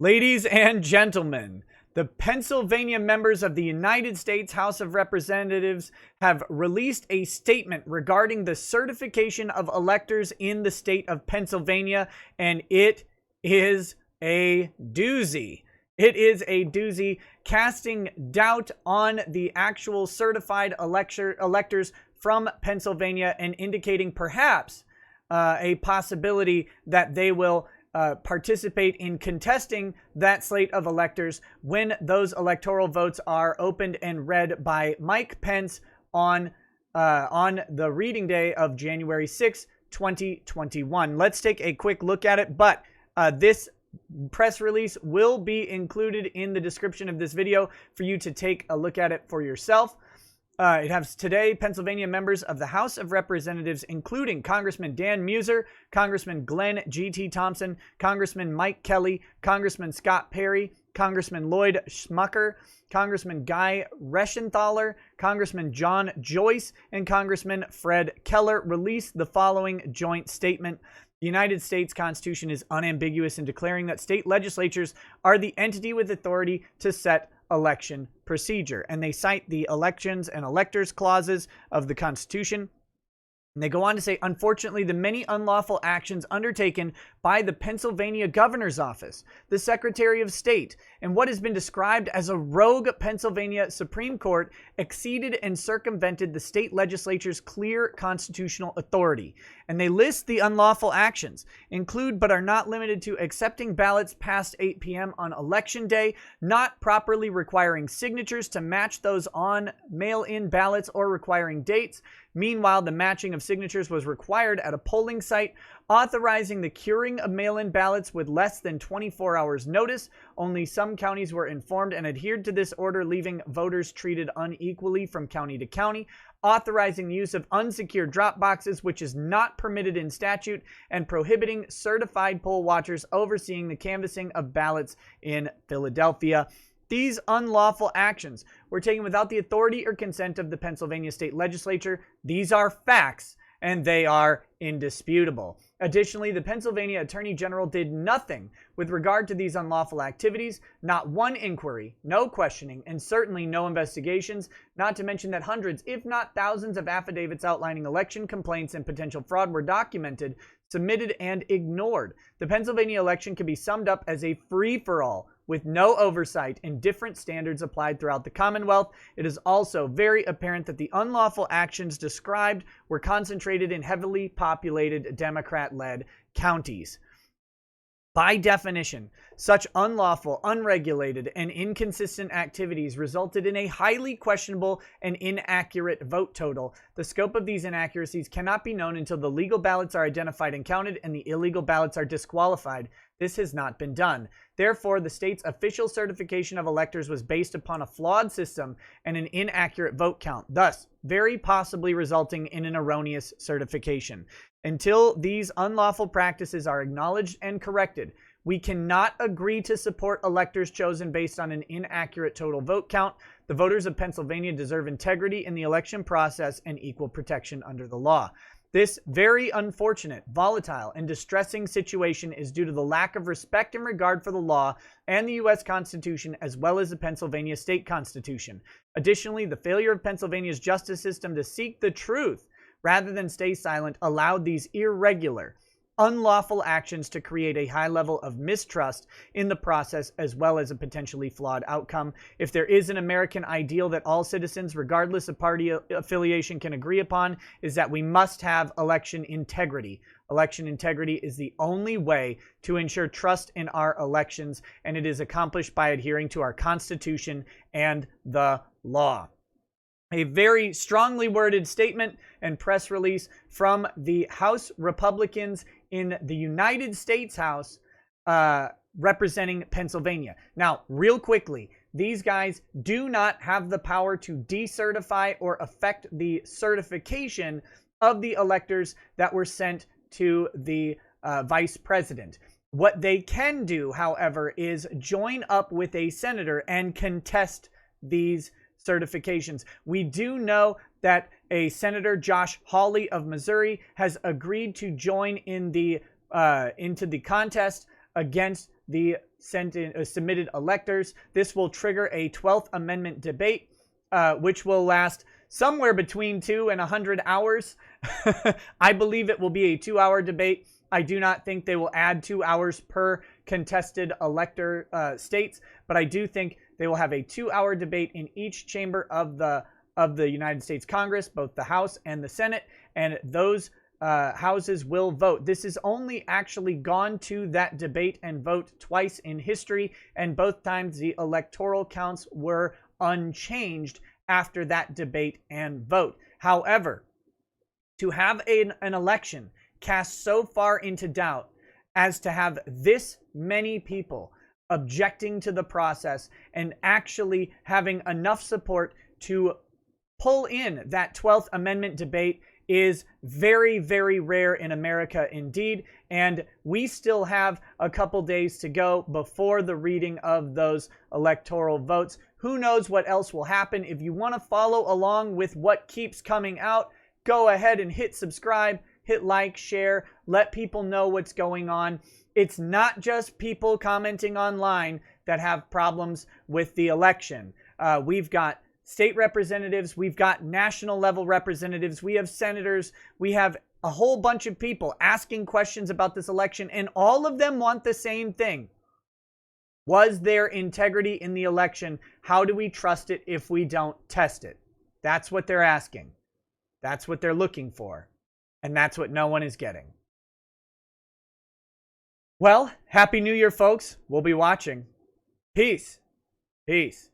Ladies and gentlemen, the Pennsylvania members of the United States House of Representatives have released a statement regarding the certification of electors in the state of Pennsylvania, and it is a doozy. It is a doozy, casting doubt on the actual certified electors from Pennsylvania and indicating perhaps a possibility that they will participate in contesting that slate of electors when those electoral votes are opened and read by Mike Pence on the reading day of January 6, 2021. Let's take a quick look at it, but this press release will be included in the description of this video for you to take a look at it for yourself. It has today Pennsylvania members of the House of Representatives, including Congressman Dan Muser, Congressman Glenn G.T. Thompson, Congressman Mike Kelly, Congressman Scott Perry, Congressman Lloyd Schmucker, Congressman Guy Reschenthaler, Congressman John Joyce, and Congressman Fred Keller released the following joint statement. The United States Constitution is unambiguous in declaring that state legislatures are the entity with authority to set election procedure. And they cite the elections and electors clauses of the Constitution. And they go on to say, unfortunately, the many unlawful actions undertaken by the Pennsylvania Governor's Office, the Secretary of State, and what has been described as a rogue Pennsylvania Supreme Court exceeded and circumvented the state legislature's clear constitutional authority. And they list the unlawful actions, include but are not limited to accepting ballots past 8 p.m. on Election Day, not properly requiring signatures to match those on mail-in ballots or requiring dates. Meanwhile, the matching of signatures was required at a polling site, authorizing the curing of mail-in ballots with less than 24 hours notice. Only some counties were informed and adhered to this order, leaving voters treated unequally from county to county, authorizing the use of unsecured drop boxes, which is not permitted in statute, and prohibiting certified poll watchers overseeing the canvassing of ballots in Philadelphia. These unlawful actions were taken without the authority or consent of the Pennsylvania State Legislature. These are facts, and they are indisputable. Additionally, the Pennsylvania Attorney General did nothing with regard to these unlawful activities, not one inquiry, no questioning, and certainly no investigations, not to mention that hundreds, if not thousands, of affidavits outlining election complaints and potential fraud were documented, submitted, and ignored. The Pennsylvania election can be summed up as a free-for-all, with no oversight and different standards applied throughout the Commonwealth. It is also very apparent that the unlawful actions described were concentrated in heavily populated Democrat-led counties. By definition, such unlawful, unregulated, and inconsistent activities resulted in a highly questionable and inaccurate vote total. The scope of these inaccuracies cannot be known until the legal ballots are identified and counted and the illegal ballots are disqualified. This has not been done. Therefore, the state's official certification of electors was based upon a flawed system and an inaccurate vote count, thus very possibly resulting in an erroneous certification. Until these unlawful practices are acknowledged and corrected, we cannot agree to support electors chosen based on an inaccurate total vote count. The voters of Pennsylvania deserve integrity in the election process and equal protection under the law. This very unfortunate, volatile, and distressing situation is due to the lack of respect and regard for the law and the U.S. Constitution, as well as the Pennsylvania State Constitution. Additionally, the failure of Pennsylvania's justice system to seek the truth rather than stay silent allowed these irregular, unlawful actions to create a high level of mistrust in the process, as well as a potentially flawed outcome. If there is an American ideal that all citizens, regardless of party affiliation, can agree upon, is that we must have election integrity. Election integrity is the only way to ensure trust in our elections, and it is accomplished by adhering to our Constitution and the law. A very strongly worded statement and press release from the House Republicans in the United States House representing Pennsylvania. Now, real quickly, these guys do not have the power to decertify or affect the certification of the electors that were sent to the vice president. What they can do, however, is join up with a senator and contest these certifications. We do know that a Senator Josh Hawley of Missouri has agreed to join in the into the contest against the submitted electors. This will trigger a 12th Amendment debate, which will last somewhere between 2 and 100 hours. I believe it will be a 2-hour debate. I do not think they will add 2 hours per contested elector states, but I do think they will have a 2-hour debate in each chamber of the United States Congress, both the House and the Senate, and those houses will vote. This has only actually gone to that debate and vote twice in history, and both times the electoral counts were unchanged after that debate and vote. However, to have an election cast so far into doubt as to have this many people objecting to the process and actually having enough support to pull in that 12th Amendment debate is very, very rare in America indeed. And we still have a couple days to go before the reading of those electoral votes. Who knows what else will happen? If you want to follow along with what keeps coming out, go ahead and hit subscribe, hit like, share, let people know what's going on. It's not just people commenting online that have problems with the election. We've got state representatives, we've got national level representatives, we have senators, we have a whole bunch of people asking questions about this election, and all of them want the same thing. Was there integrity in the election? How do we trust it if we don't test it? That's what they're asking. That's what they're looking for. And that's what no one is getting. Well, Happy New Year, folks. We'll be watching. Peace. Peace.